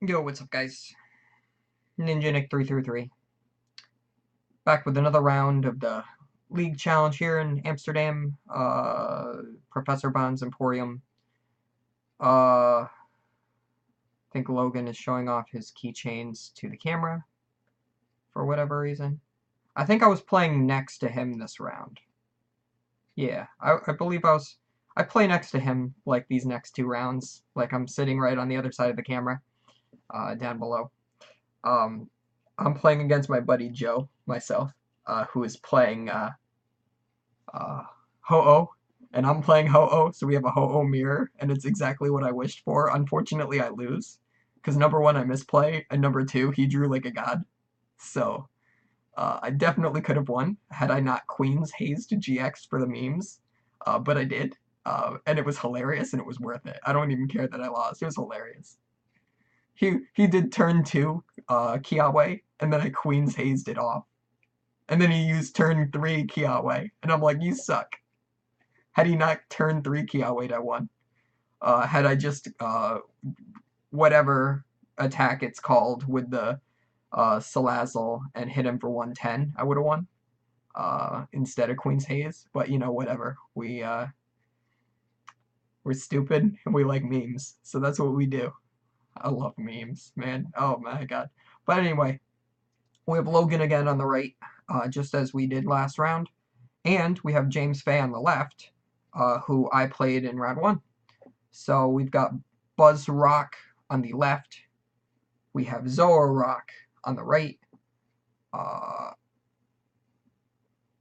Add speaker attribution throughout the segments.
Speaker 1: Yo, what's up, guys? Ninja Nick 333 back with another round of the League Challenge here in Amsterdam. Professor Bond's Emporium. I think Logan is showing off his keychains to the camera for whatever reason. I think I was playing next to him this round. Yeah, I believe I play next to him like these next two rounds. Like I'm sitting right on the other side of the camera, down below. Um, I'm playing against my buddy Joe, myself, who is playing uh, Ho-Oh, and I'm playing Ho-Oh, so we have a Ho-Oh mirror, and it's exactly what I wished for. Unfortunately, I lose, because number one, I misplay, and number two, he drew like a god. So, I definitely could have won had I not Queen's Hazed GX for the memes, but I did, and it was hilarious, and it was worth it. I don't even care that I lost. It was hilarious. He did turn two, Kiawe, and then I Queen's Hazed it off. And then he used turn three Kiawe, and I'm like, you suck. Had he not turned three Kiawe, I won. Had I just whatever attack it's called with the Salazzle and hit him for 110, I would have won. Instead of Queen's Haze, but whatever. We're stupid and we like memes, so that's what we do. I love memes, man. Oh my god. But anyway, we have Logan again on the right, just as we did last round. And we have James Fay on the left, who I played in round one. So we've got Buzzroc on the left. We have Zororoc on the right.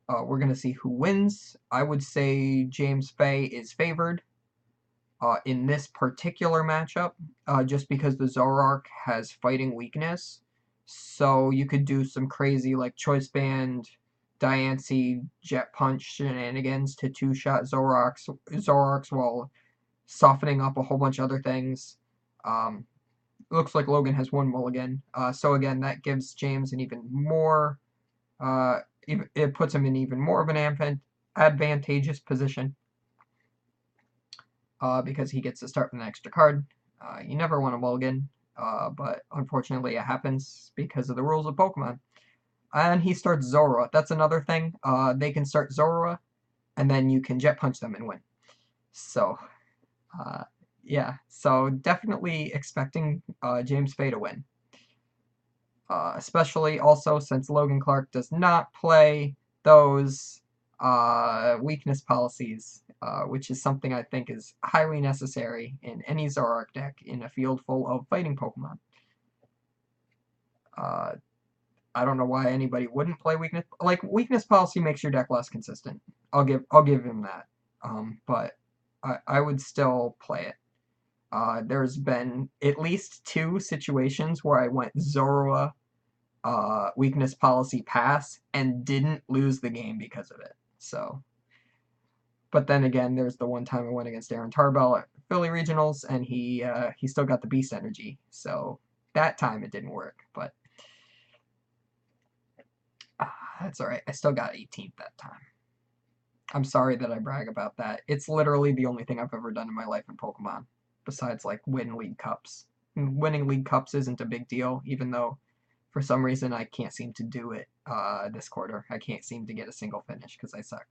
Speaker 1: We're going to see who wins. I would say James Fay is favored in this particular matchup, just because the Zoroark has fighting weakness. So you could do some crazy like Choice Band, Diancie, Jet Punch shenanigans to two-shot Zoroarks while softening up a whole bunch of other things. Looks like Logan has one mulligan. So again, that gives James an even more, it puts him in even more of an advantageous position. Because he gets to start with an extra card. You never want a mulligan, but unfortunately it happens because of the rules of Pokemon. And he starts Zororoc. That's another thing. They can start Zororoc, and then you can Jet Punch them and win. So, yeah. So definitely expecting James Fay to win. Especially also since Logan Clark does not play those weakness policies, which is something I think is highly necessary in any Zoroark deck in a field full of fighting Pokemon. I don't know why anybody wouldn't play weakness. Like, weakness policy makes your deck less consistent. I'll give him that. But I would still play it. There's been at least two situations where I went Zorua weakness policy pass and didn't lose the game because of it. So, but then again, there's the one time I went against Aaron Tarbell at Philly Regionals, and he still got the Beast Energy. So that time it didn't work, but that's all right. I still got 18th that time. I'm sorry that I brag about that. It's literally the only thing I've ever done in my life in Pokemon, besides like win League Cups. Winning League Cups isn't a big deal, even though for some reason I can't seem to do it this quarter. I can't seem to get a single finish because I suck.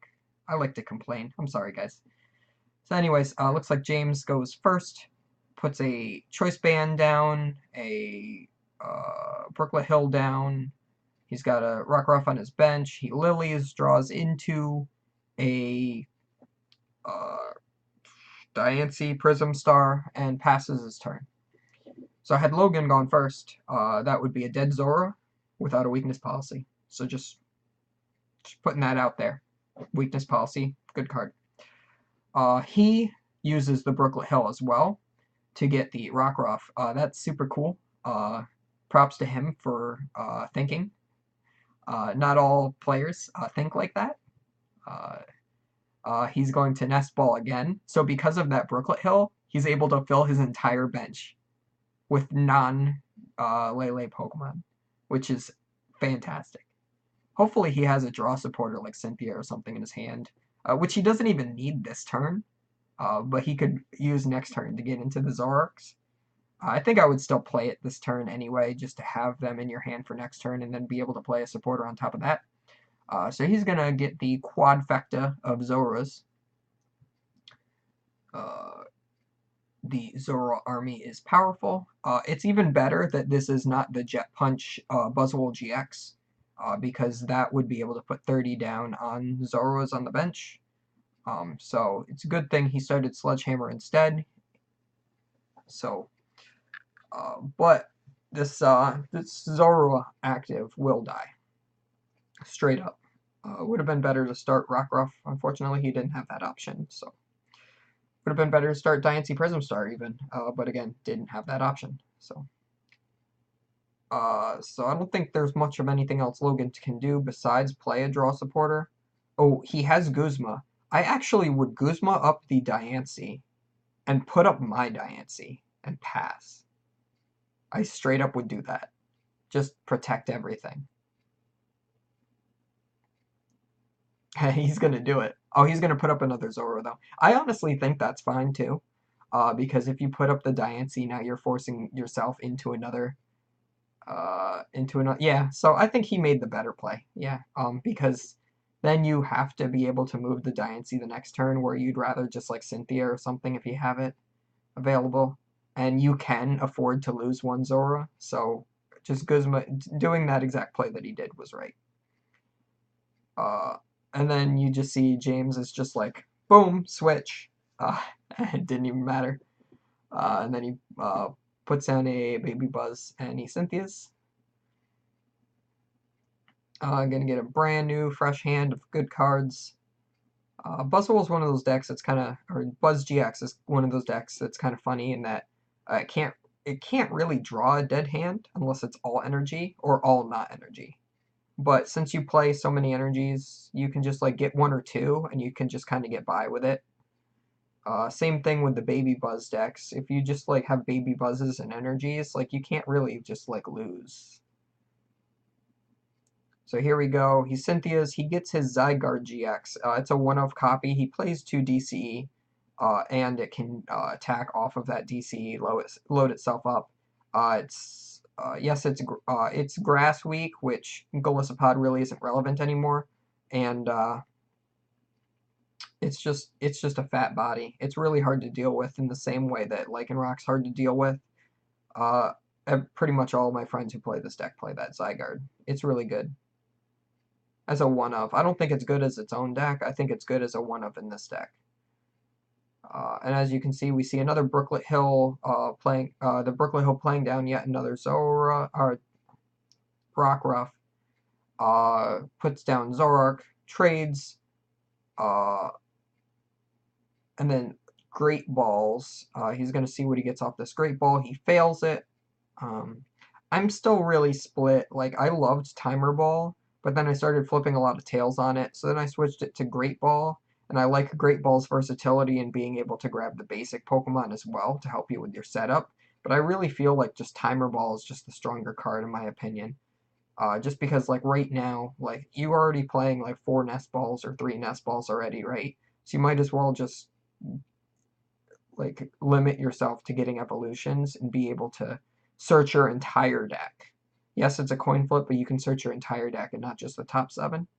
Speaker 1: I like to complain. I'm sorry, guys. So anyways, looks like James goes first, puts a Choice Band down, a Brooklet Hill down. He's got a Rockruff on his bench. He Lilies, draws into a Diancie Prism Star, and passes his turn. So had Logan gone first, that would be a dead Zora without a weakness policy. So just putting that out there. Weakness policy, good card. He uses the Brooklet Hill as well to get the Rockruff. That's super cool. Props to him for thinking. Not all players think like that. He's going to Nest Ball again. So because of that Brooklet Hill, he's able to fill his entire bench with non-Lele Pokemon, which is fantastic. Hopefully he has a draw supporter like Cynthia or something in his hand, which he doesn't even need this turn, but he could use next turn to get into the Zoroarks. I think I would still play it this turn anyway, just to have them in your hand for next turn and then be able to play a supporter on top of that. So he's going to get the quadfecta of Zoras. The Zoro army is powerful. It's even better that this is not the Jet Punch Buzzwole GX, because that would be able to put 30 down on Zoros on the bench. So it's a good thing he started Sledgehammer instead. So, but this Zoro active will die. Straight up. Would have been better to start Rockruff. Unfortunately, he didn't have that option, so would have been better to start Diancie Prism Star even, but again, didn't have that option. So I don't think there's much of anything else Logan can do besides play a draw supporter. Oh, he has Guzma. I actually would Guzma up the Diancie and put up my Diancie and pass. I straight up would do that. Just protect everything. He's going to do it. Oh, he's going to put up another Zoro, though. I honestly think that's fine, too. Because if you put up the Diancie, now you're forcing yourself into another... Yeah, so I think he made the better play. Yeah, because then you have to be able to move the Diancie the next turn, where you'd rather just, like, Cynthia or something if you have it available. And you can afford to lose one Zora, so just Guzma... Doing that exact play that he did was right. And then you just see James is just like, boom, switch. It didn't even matter. And then he puts down a Baby Buzz and he Cynthia's. Gonna get a brand new, fresh hand of good cards. Buzzwole is one of those decks that's kind of, or Buzz GX is one of those decks that's kind of funny in that it can't really draw a dead hand unless it's all energy or all not energy. But since you play so many energies, you can just like get one or two, and you can just kind of get by with it. Same thing with the Baby Buzz decks. If you just like have Baby Buzzes and energies, like you can't really just like lose. So here we go. He's Cynthia's. He gets his Zygarde GX. It's a one-of copy. He plays 2 DCE, and it can attack off of that DCE, load itself up. Yes, it's Grass Week, which Golisopod really isn't relevant anymore, and it's just a fat body. It's really hard to deal with in the same way that Lycanroc's hard to deal with. Pretty much all of my friends who play this deck play that Zygarde. It's really good as a one-of. I don't think it's good as its own deck. I think it's good as a one-of in this deck. And as you can see, we see another Brooklet Hill playing down yet another Zora or Rockruff. Puts down Zoroark, trades, and then Great Balls. He's going to see what he gets off this Great Ball. He fails it. I'm still really split. Like, I loved Timer Ball, but then I started flipping a lot of tails on it, so then I switched it to Great Ball. And I like Great Ball's versatility in being able to grab the basic Pokemon as well to help you with your setup. But I really feel like just Timer Ball is just the stronger card in my opinion. Just because like right now, like you're already playing like 4 Nest Balls or 3 Nest Balls already, right? So you might as well just like limit yourself to getting evolutions and be able to search your entire deck. Yes, it's a coin flip, but you can search your entire deck and not just the top 7.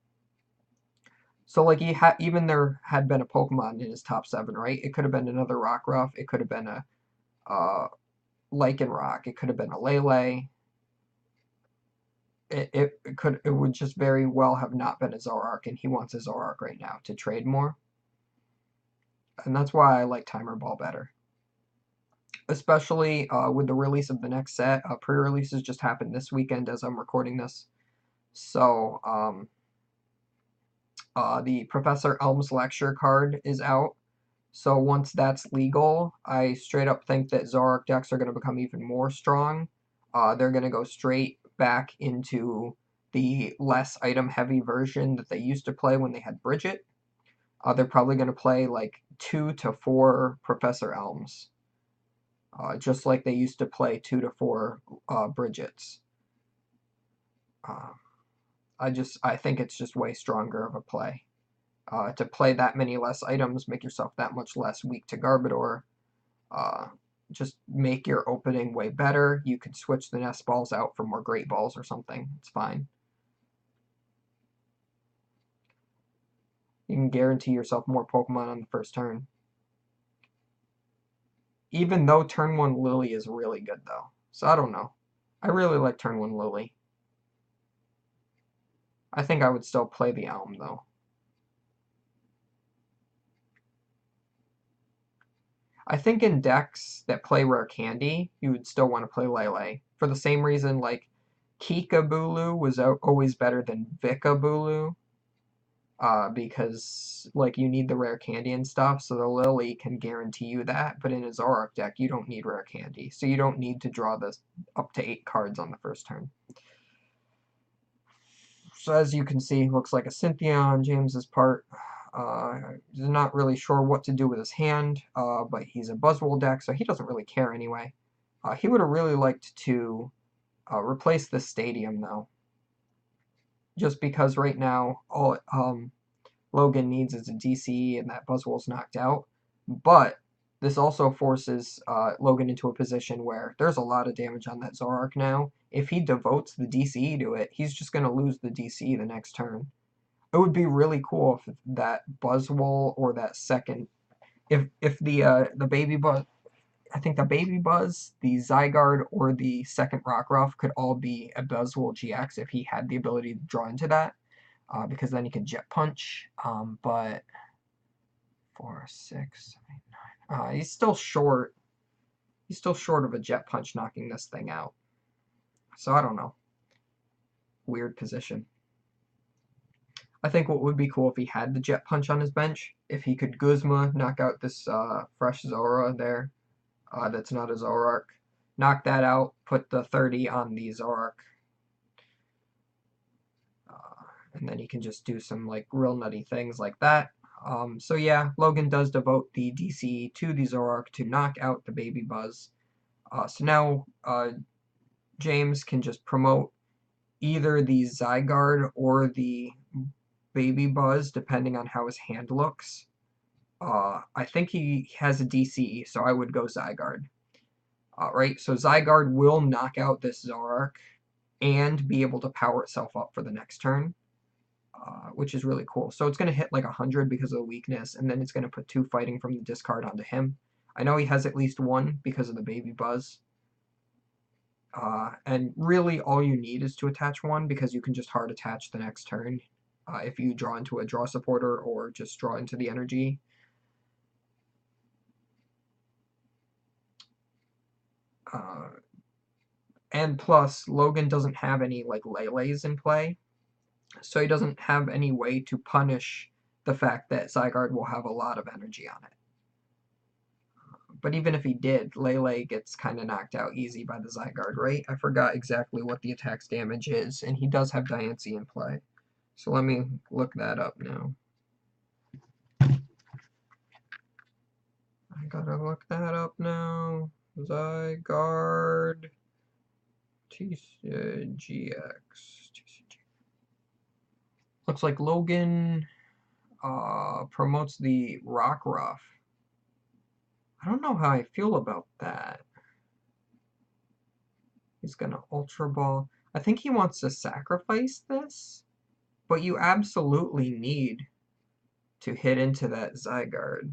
Speaker 1: So, like, even there had been a Pokemon in his top 7, right? It could have been another Rockruff. It could have been a Lycanroc. It could have been a Lele. It would just very well have not been a Zoroark, and he wants a Zoroark right now to trade more. And that's why I like Timer Ball better. Especially with the release of the next set. Pre-releases just happened this weekend as I'm recording this. So, the Professor Elm's lecture card is out. So once that's legal, I straight up think that Zoroark decks are going to become even more strong. They're going to go straight back into the less item-heavy version that they used to play when they had Bridget. They're probably going to play like 2 to 4 Professor Elms. Just like they used to play 2 to 4 Bridgets. I think it's just way stronger of a play. To play that many less items, make yourself that much less weak to Garbodor. just make your opening way better. You could switch the nest balls out for more great balls or something. It's fine. You can guarantee yourself more Pokemon on the first turn. Even though turn 1 Lily is really good, though. So I don't know. I really like turn 1 Lily. I think I would still play the Elm, though. I think in decks that play Rare Candy, you would still want to play Lele. For the same reason, like, Kikabulu was always better than Vikabulu. Because, like, you need the Rare Candy and stuff, so the Lily can guarantee you that. But in a Zoroark deck, you don't need Rare Candy. So you don't need to draw this up to 8 cards on the first turn. So as you can see, looks like a Cynthia on James's part. He's not really sure what to do with his hand, but he's a Buzzwole deck, so he doesn't really care anyway. He would have really liked to replace the stadium, though. Just because right now, all Logan needs is a DCE and that Buzzwole's knocked out. But this also forces Logan into a position where there's a lot of damage on that Zoroark now. If he devotes the DCE to it, he's just going to lose the DCE the next turn. It would be really cool if that Buzzwole or that second, if the Baby Buzz, I think the Baby Buzz, the Zygarde, or the second Rockruff could all be a Buzzwole GX if he had the ability to draw into that, because then he could Jet Punch. But 4, 6, 7, 8, 9. He's still short. He's still short of a Jet Punch knocking this thing out. So I don't know. Weird position. I think what would be cool if he had the Jet Punch on his bench, if he could Guzma, knock out this fresh Zora there, that's not a Zoroark, knock that out, put the 30 on the Zoroark, and then he can just do some like real nutty things like that. So yeah, Logan does devote the DC to the Zoroark to knock out the Baby Buzz. So now James can just promote either the Zygarde or the Baby Buzz, depending on how his hand looks. I think he has a DCE, so I would go Zygarde. Right, so Zygarde will knock out this Zoroark and be able to power itself up for the next turn, which is really cool. So it's going to hit like 100 because of the weakness, and then it's going to put 2 fighting from the discard onto him. I know he has at least 1 because of the Baby Buzz. And really all you need is to attach 1 because you can just hard attach the next turn if you draw into a draw supporter or just draw into the energy. And plus, Logan doesn't have any like Lele's in play, so he doesn't have any way to punish the fact that Zygarde will have a lot of energy on it. But even if he did, Lele gets kind of knocked out easy by the Zygarde, right? I forgot exactly what the attack's damage is, and he does have Diancie in play. So let me look that up now. I gotta look that up now. Zygarde GX. Looks like Logan promotes the Rockruff. I don't know how I feel about that. He's gonna Ultra Ball. I think he wants to sacrifice this, but you absolutely need to hit into that Zygarde.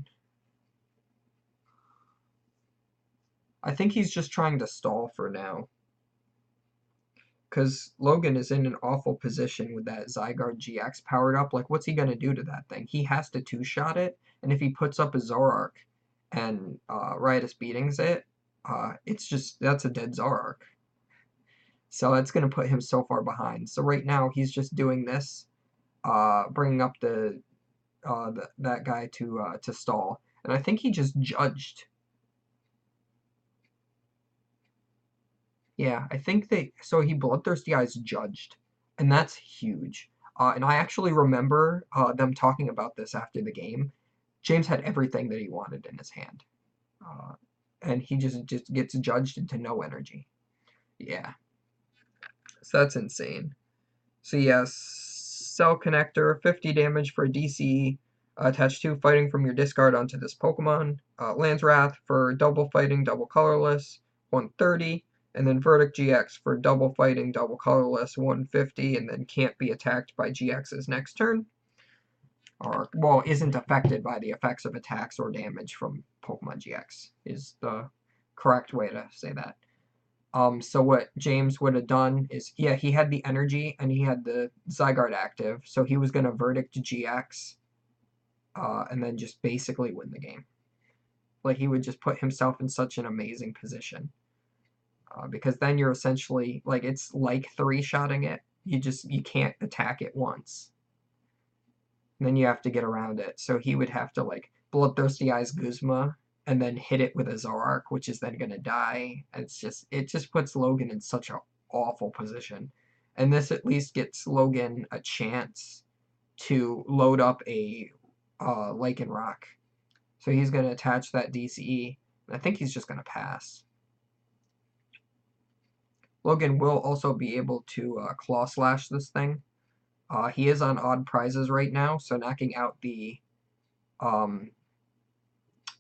Speaker 1: I think he's just trying to stall for now. Because Logan is in an awful position with that Zygarde GX powered up. Like, what's he going to do to that thing? He has to two-shot it, and if he puts up a Zoroark and Riotous Beatings it, it's just, that's a dead Zoroark. So that's going to put him so far behind. So right now, he's just doing this, bringing up that guy to stall. And I think he just judged. Yeah, I think so he Bloodthirsty Eyes judged, and that's huge. And I actually remember them talking about this after the game. James had everything that he wanted in his hand, and he just gets judged into no energy. Yeah, so that's insane. So yes, Cell Connector, 50 damage for DC, Attach 2 fighting from your discard onto this Pokemon. Land's Wrath for double fighting, double colorless, 130. And then Verdict GX for double fighting, double colorless, 150. And then can't be attacked by GX's next turn. Or, well, isn't affected by the effects of attacks or damage from Pokemon GX, is the correct way to say that. So what James would have done is, yeah, he had the energy and he had the Zygarde active, so he was going to Verdict GX, and then just basically win the game. Like, he would just put himself in such an amazing position. Because then you're essentially, like, it's like 3-shotting it. You can't attack it once. And then you have to get around it. So he would have to, like, Bloodthirsty Eyes Guzma, and then hit it with a Zoroark, which is then going to die. It just puts Logan in such an awful position. And this at least gets Logan a chance to load up a Lycanroc. So he's going to attach that DCE. I think he's just going to pass. Logan will also be able to Claw Slash this thing. He is on odd prizes right now, so knocking out the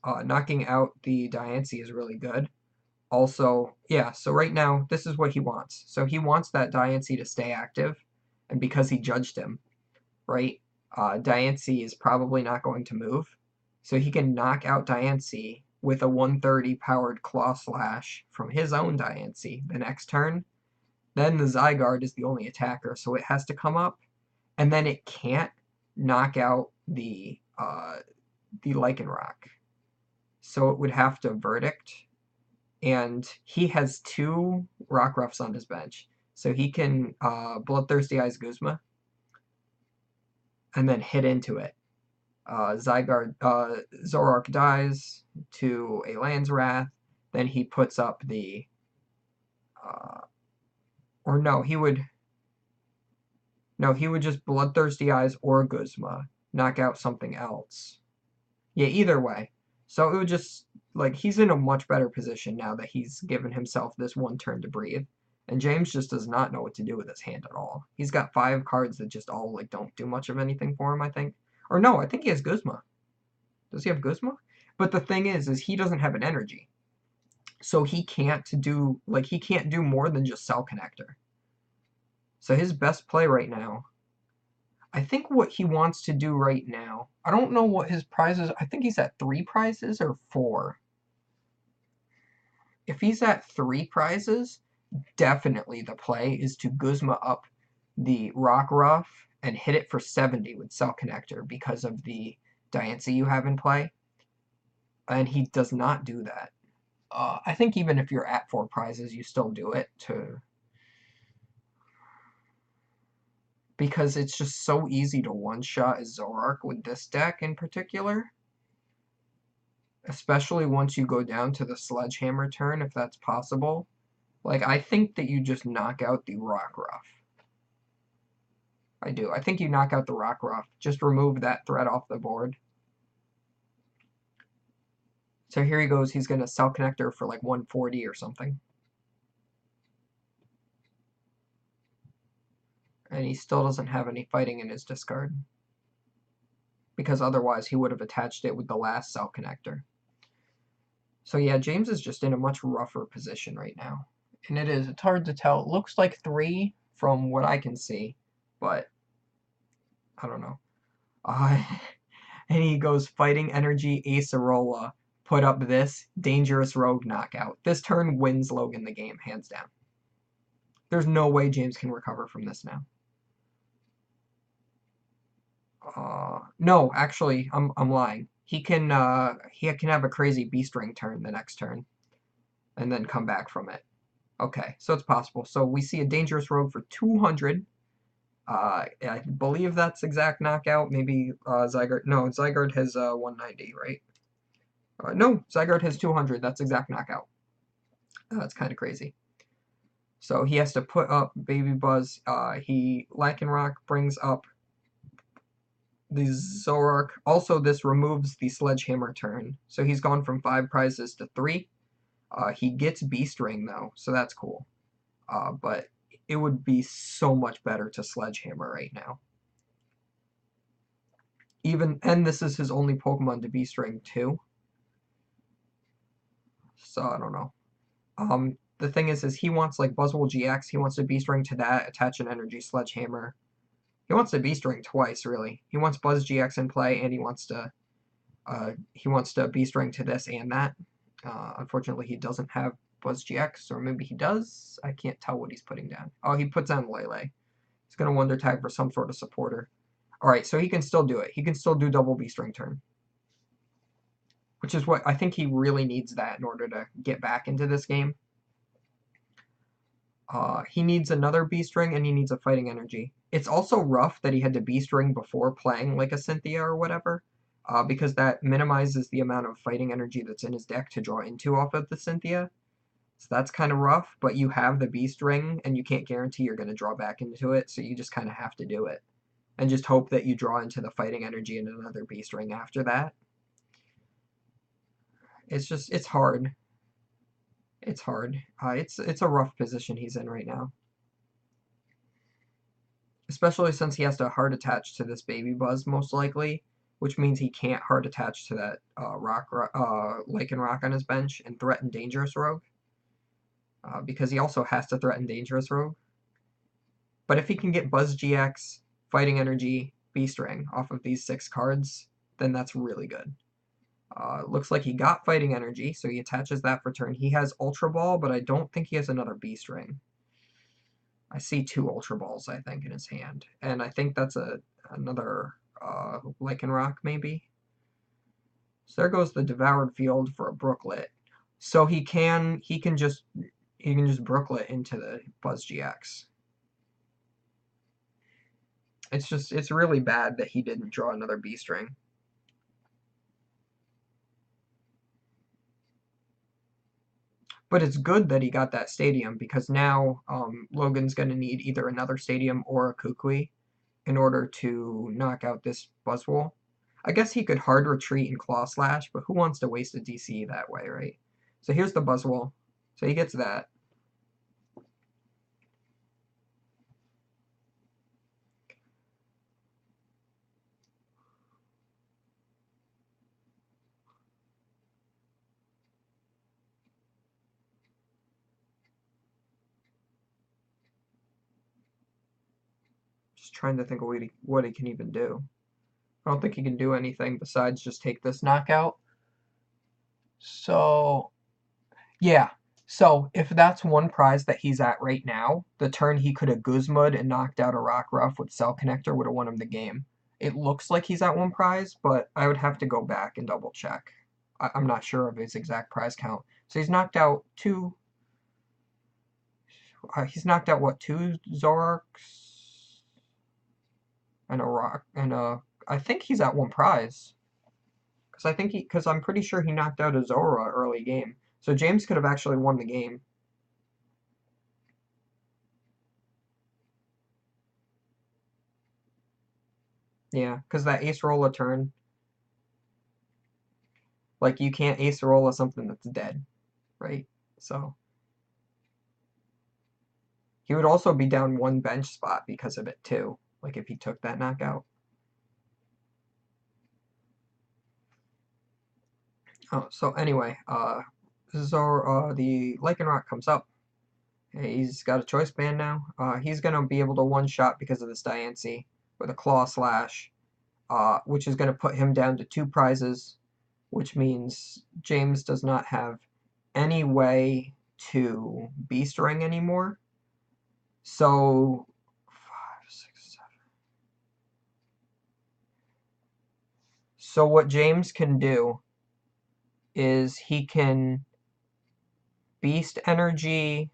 Speaker 1: Diancie is really good. Also, yeah, so right now, this is what he wants. So he wants that Diancie to stay active, and because he judged him, right, Diancie is probably not going to move. So he can knock out Diancie with a 130 powered Claw Slash from his own Diancie the next turn. Then the Zygarde is the only attacker, so it has to come up, and then it can't knock out the Lycanroc. So it would have to Verdict, and he has 2 Rockruffs on his bench. So he can Bloodthirsty Eyes Guzma, and then hit into it. Zoroark dies to a Land's Wrath, then he puts up the, or no, he would just Bloodthirsty Eyes or Guzma, knock out something else. Yeah, either way. So it would just, like, he's in a much better position now that he's given himself this one turn to breathe. And James just does not know what to do with his hand at all. He's got 5 cards that just all, like, don't do much of anything for him, I think. Or no, I think he has Guzma. Does he have Guzma? But the thing is he doesn't have an energy. So he can't do more than just Cell Connector. So his best play right now, I think what he wants to do right now, I don't know what his prizes, I think he's at 3 prizes or 4. If he's at 3 prizes, definitely the play is to Guzma up the Rockruff and hit it for 70 with Cell Connector because of the Diancie you have in play. And he does not do that. I think even if you're at 4 prizes, you still do it because it's just so easy to one-shot Zoroark with this deck in particular. Especially once you go down to the Sledgehammer turn, if that's possible. Like, I think that you just knock out the Rockruff. I do. I think you knock out the Rockruff. Just remove that threat off the board. So here he goes. He's going to Cell Connector for like 140 or something. And he still doesn't have any fighting in his discard. Because otherwise he would have attached it with the last Cell Connector. So yeah, James is just in a much rougher position right now. And it is. It's hard to tell. It looks like 3 from what I can see. But I don't know. And he goes Fighting Energy, Acerola, put up this, Dangerous Rogue knockout. This turn wins Logan the game, hands down. There's no way James can recover from this now. No, actually, I'm lying. He can have a crazy Beast Ring turn the next turn, and then come back from it. Okay, so it's possible. So we see a Dangerous Rogue for 200. I believe that's exact knockout. Maybe Zygarde. No, Zygarde has 190, right? No, Zygarde has 200. That's exact knockout. That's kind of crazy. So he has to put up Baby Buzz. Lycanroc brings up the Zoroark. Also, this removes the Sledgehammer turn. So he's gone from 5 prizes to 3. He gets Beast Ring, though, so that's cool. But it would be so much better to Sledgehammer right now. and this is his only Pokemon to B-String too. So I don't know. The thing is he wants like Buzzwole GX. He wants to B-String to that, attach an Energy Sledgehammer. He wants to B-String twice, really. He wants Buzz GX in play, and he wants to B-String to this and that. Unfortunately, he doesn't have Buzz GX, or maybe he does. I can't tell what he's putting down. Oh, he puts down Lele. He's going to Wonder Tag for some sort of supporter. Alright, so he can still do it. He can still do double B-String turn. Which is what I think he really needs that in order to get back into this game. He needs another B-String, and he needs a Fighting Energy. It's also rough that he had to B-String before playing like a Cynthia or whatever, because that minimizes the amount of Fighting Energy that's in his deck to draw into off of the Cynthia. So that's kind of rough, but you have the B-String, and you can't guarantee you're going to draw back into it, so you just kind of have to do it. And just hope that you draw into the Fighting Energy and another B-String after that. It's hard. It's hard. It's a rough position he's in right now. Especially since he has to hard attach to this Baby Buzz, most likely, which means he can't hard attach to that Lycanroc on his bench and threaten Dangerous Rogue. Because he also has to threaten Dangerous Rogue. But if he can get Buzz GX, Fighting Energy, B-String off of these 6 cards, then that's really good. Looks like he got Fighting Energy, so he attaches that for turn. He has Ultra Ball, but I don't think he has another B-String. I see 2 Ultra Balls, I think, in his hand. And I think that's another Lycanroc, maybe. So there goes the Devoured Field for a Brooklet. So he can just Brooklet into the Buzz GX. It's really bad that he didn't draw another B-String. But it's good that he got that stadium, because now Logan's going to need either another stadium or a Kukui in order to knock out this Buzzwole. I guess he could hard retreat and Claw Slash, but who wants to waste a DC that way, right? So here's the Buzzwole. So he gets that. Just trying to think of what he can even do. I don't think he can do anything besides just take this knockout. So, yeah. So, if that's one prize that he's at right now, the turn he could have Guzma'd and knocked out a Rockruff with Cell Connector would have won him the game. It looks like he's at one prize, but I would have to go back and double check. I'm not sure of his exact prize count. So he's knocked out 2... he's knocked out, what, 2 Zoroarks? And a Rock... and a... I think he's at one prize. Because I'm pretty sure he knocked out a Zororoc early game. So James could have actually won the game. Yeah, because that Ace Roll a turn. Like, you can't Ace Roll something that's dead, right? So he would also be down 1 bench spot because of it, too. Like, if he took that knockout. Oh, so anyway, the Lycanroc comes up. He's got a choice band now. He's going to be able to one-shot because of this Diancie with a Claw Slash, which is going to put him down to 2 prizes, which means James does not have any way to B-String anymore. So, 5, 6, 7. So what James can do is he can Beast Energy,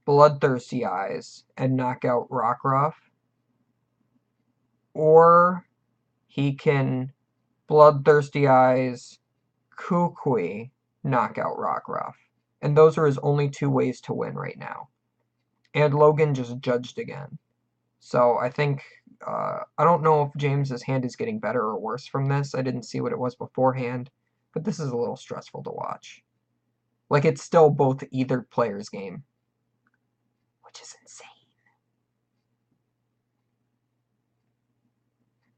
Speaker 1: Bloodthirsty Eyes, and knock out Rockruff. Or he can Bloodthirsty Eyes, Kukui, knock out Rockruff. And those are his only 2 ways to win right now. And Logan just judged again. So I think, I don't know if James's hand is getting better or worse from this. I didn't see what it was beforehand. But this is a little stressful to watch. Like, it's still both either player's game. Which is insane.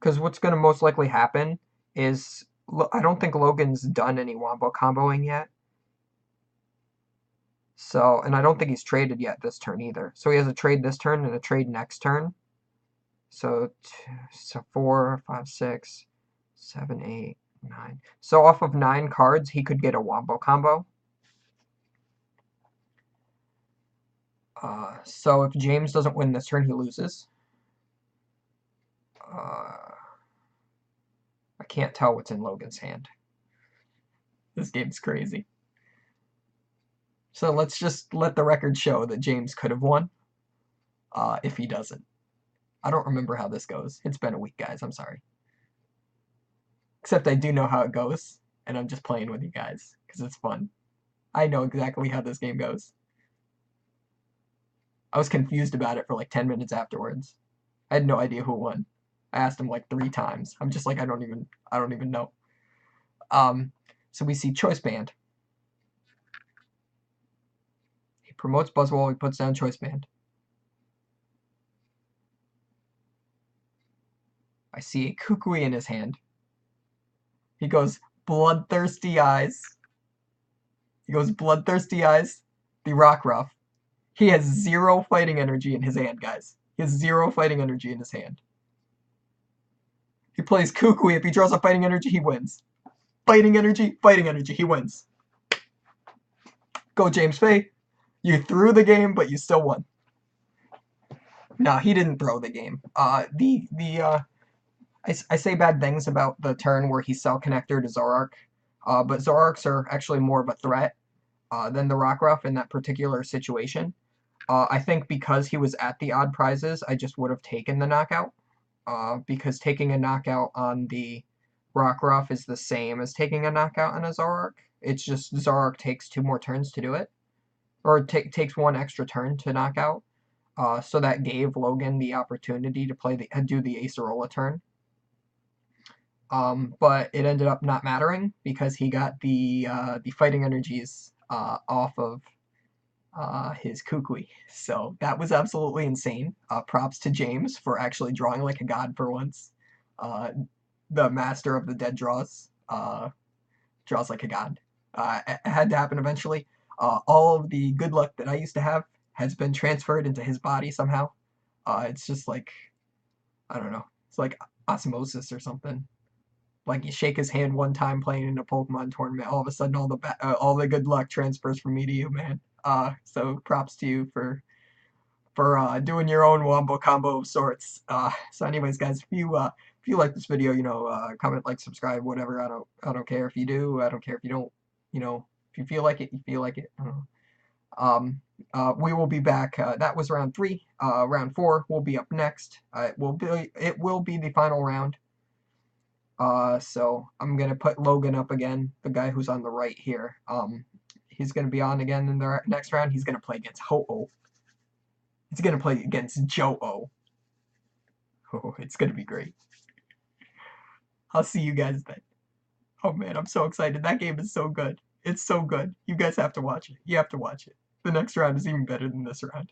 Speaker 1: Because what's going to most likely happen is, I don't think Logan's done any Wombo comboing yet. So, and I don't think he's traded yet this turn either. So he has a trade this turn and a trade next turn. So 4, 5, 6, 7, 8, 9. So off of 9 cards, he could get a Wombo combo. So if James doesn't win this turn, he loses. I can't tell what's in Logan's hand. This game's crazy. So let's just let the record show that James could have won if he doesn't. I don't remember how this goes. It's been a week, guys. I'm sorry. Except I do know how it goes, and I'm just playing with you guys because it's fun. I know exactly how this game goes. I was confused about it for like 10 minutes afterwards. I had no idea who won. I asked him like 3 times. I'm just like, I don't even know. So we see Choice Band. He promotes Buzzwole, he puts down Choice Band. I see a Kukui in his hand. He goes, Bloodthirsty Eyes. He goes, Bloodthirsty Eyes, the Rockruff. He has 0 fighting energy in his hand, guys. He has 0 fighting energy in his hand. He plays Kukui. If he draws a fighting energy, he wins. Fighting energy, he wins. Go, James Fay. You threw the game, but you still won. No, he didn't throw the game. I say bad things about the turn where he Cell Connector to Zoroark, but Zoroarks are actually more of a threat than the Rockruff in that particular situation. I think because he was at the odd prizes, I just would have taken the knockout, because taking a knockout on the Rockruff is the same as taking a knockout on a Zoroark. It's just Zoroark takes 2 more turns to do it, or takes 1 extra turn to knock out. So that gave Logan the opportunity to do the Acerola turn. But it ended up not mattering because he got the fighting energies off of his Kukui. So that was absolutely insane. Props to James for actually drawing like a god for once. The master of the dead draws draws like a god. It had to happen eventually. All of the good luck that I used to have has been transferred into his body somehow. It's just like, I don't know. It's like osmosis or something. Like you shake his hand one time playing in a Pokemon tournament, all of a sudden all the good luck transfers from me to you, man. So props to you for doing your own Wombo combo of sorts. So anyways, guys, if you like this video, comment, like, subscribe, whatever. I don't care if you do. I don't care if you don't. If you feel like it, you feel like it. I don't know. We will be back. That was round 3. Round 4 will be up next. It will be the final round. So I'm gonna put Logan up again, the guy who's on the right here. He's gonna be on again in the next round. He's gonna play against Ho-Oh. He's gonna play against Jo-Oh. Oh, it's gonna be great. I'll see you guys then. Oh man, I'm so excited. That game is so good. It's so good. You guys have to watch it. You have to watch it. The next round is even better than this round.